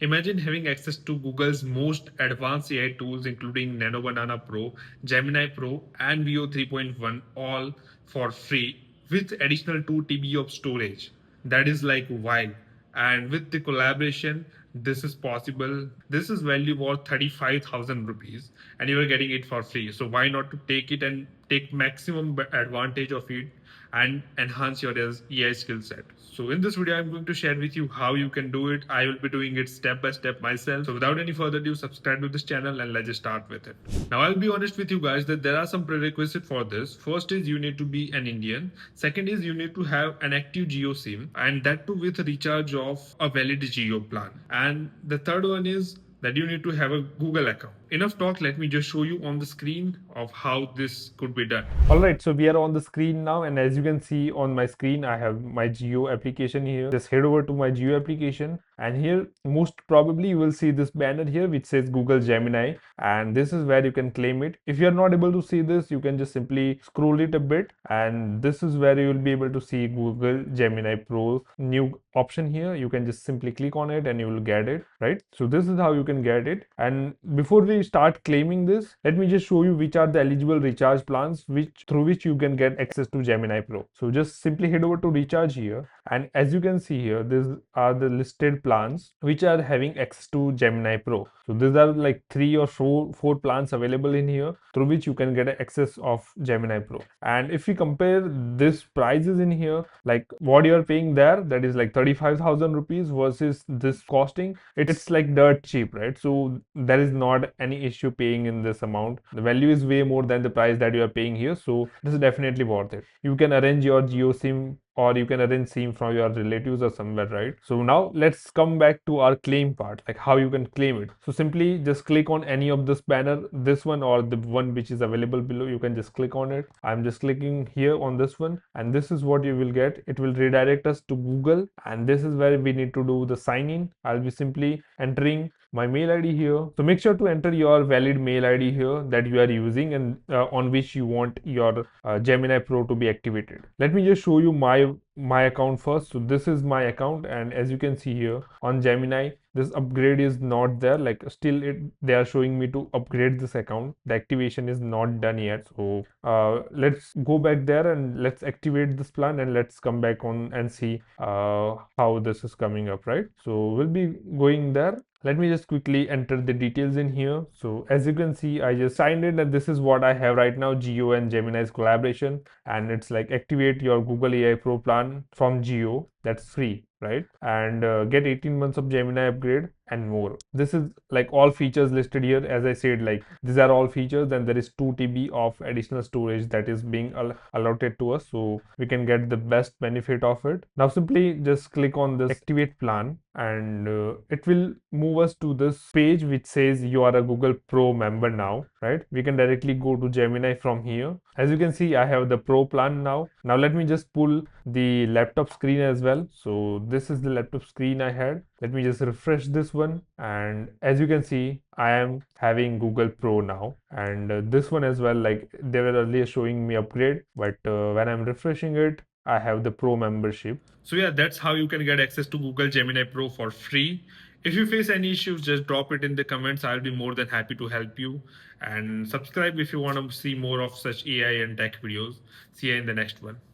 Imagine having access to Google's most advanced AI tools, including Nano Banana Pro, Gemini Pro, and Veo 3.1, all for free with additional 2 TB of storage. That is like wild. And with the collaboration, this is possible. This is value worth 35,000 rupees, and you are getting it for free. So why not to take it and take maximum advantage of it and enhance your AI skill set. So in this video, I'm going to share with you how you can do it. I will be doing it step by step myself. So without any further ado, subscribe to this channel and let's just start with it. Now I'll be honest with you guys that there are some prerequisites for this. First is you need to be an Indian. Second is you need to have an active Geo SIM, and that too with a recharge of a valid Geo plan. And the third one is that you need to have a Google account. Enough talk, let me just show you on the screen of how this could be done. Alright, so we are on the screen now, and as you can see on my screen, I have my Geo application here. Just head over to my Geo application, and here most probably you will see this banner here which says Google Gemini, and this is where you can claim it. If you are not able to see this, you can just simply scroll it a bit, and this is where you will be able to see Google Gemini Pro new option here. You can just simply click on it and you will get it, right? So this is how you can get it. And before we start claiming this, let me just show you which are the eligible recharge plans through which you can get access to Gemini Pro. So just simply head over to recharge here, and as you can see here, these are the listed plans which are having access to Gemini Pro. So these are like 3 or 4 plans available in here through which you can get access of Gemini Pro. And if we compare this prices in here, like what you are paying there, that is like 35,000 rupees versus this costing, it's like dirt cheap, right? So there is not any issue paying in this amount. The value is way more than the price that you are paying here, so this is definitely worth it. You can arrange your Geo SIM, or you can arrange SIM from your relatives or somewhere, right? So now let's come back to our claim part, like how you can claim it. So simply just click on any of this banner, this one or the one which is available below. You can just click on it. I'm just clicking here on this one, and this is what you will get. It will redirect us to Google, and this is where we need to do the sign in. I'll be simply entering my mail ID here. So make sure to enter your valid mail ID here that you are using, and on which you want your Gemini Pro to be activated. Let me just show you my account first. So this is my account, and as you can see here on Gemini, this upgrade is not there. Like still they are showing me to upgrade this account. The activation is not done yet. So let's go back there and let's activate this plan, and let's come back on and see how this is coming up, right? So we'll be going there. Let me just quickly enter the details in here. So as you can see, I just signed in, and this is what I have right now, Geo and Gemini's collaboration. And it's like activate your Google AI Pro plan from Geo, that's free, right? And get 18 months of Gemini upgrade and more. This is like all features listed here. As I said, like these are all features, and there is 2 TB of additional storage that is being allotted to us, so we can get the best benefit of it. Now simply just click on this activate plan, and it will move us to this page which says you are a Google Pro member now, right? We can directly go to Gemini from here. As you can see, I have the Pro plan now. Now let me just pull the laptop screen as well. So this is the laptop screen I had. Let me just refresh this one, and as you can see, I am having Google Pro now. And this one as well, like they were earlier showing me upgrade, but when I'm refreshing it, I have the Pro membership. So yeah, that's how you can get access to Google Gemini Pro for free. If you face any issues, just drop it in the comments. I'll be more than happy to help you. And subscribe if you want to see more of such AI and tech videos. See you in the next one.